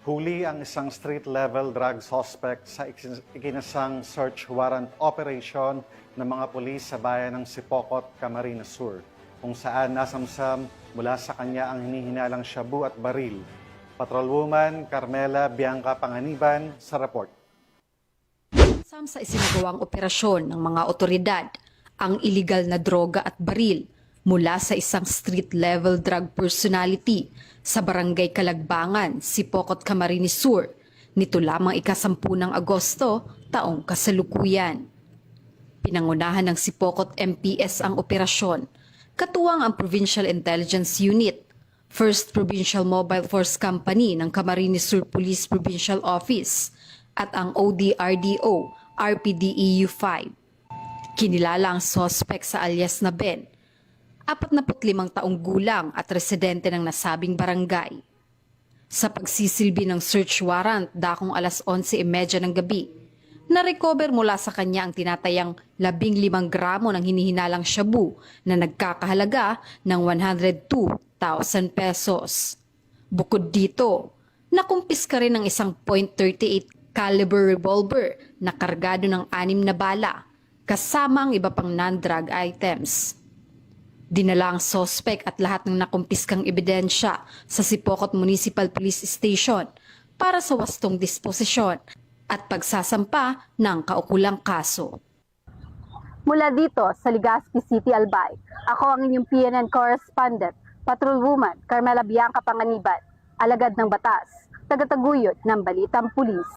Huli ang isang street-level drug suspect sa ikinasang search warrant operation ng mga pulis sa bayan ng Sipocot, Camarines Sur, kung saan nasamsam mula sa kanya ang hinihinalang shabu at baril. Patrolwoman Carmela Bianca Panganiban sa report. Sa isinagawang operasyon ng mga otoridad, ang iligal na droga at baril mula sa isang street-level drug personality sa Barangay Kalagbangan, Sipocot, Camarines Sur, nito lamang ika-10 ng Agosto, taong kasalukuyan. Pinangunahan ng Sipocot MPS ang operasyon, katuwang ang Provincial Intelligence Unit, 1st Provincial Mobile Force Company ng Camarines Sur Police Provincial Office, at ang ODRDO RPDEU 5. Kinilala ang suspect sa alias na Ben, 45 taong gulang at residente ng nasabing barangay. Sa pagsisilbi ng search warrant dakong alas 11:30 ng gabi, na-recover mula sa kanya ang tinatayang 15 gramo ng hinihinalang shabu na nagkakahalaga ng 102,000 pesos. Bukod dito, nakumpiska rin ng isang .38 caliber revolver na kargado ng 6 na bala, kasama ang iba pang non-drug items. Dinala ang suspect at lahat ng nakumpiskang ebidensya sa Sipocot Municipal Police Station para sa wastong disposisyon at pagsasampa ng kaukulang kaso. Mula dito sa Legazpi City, Albay, ako ang inyong PNN correspondent, Patrolwoman Carmela Bianca Panganiban, alagad ng batas, tagataguyod ng Balitang Pulis.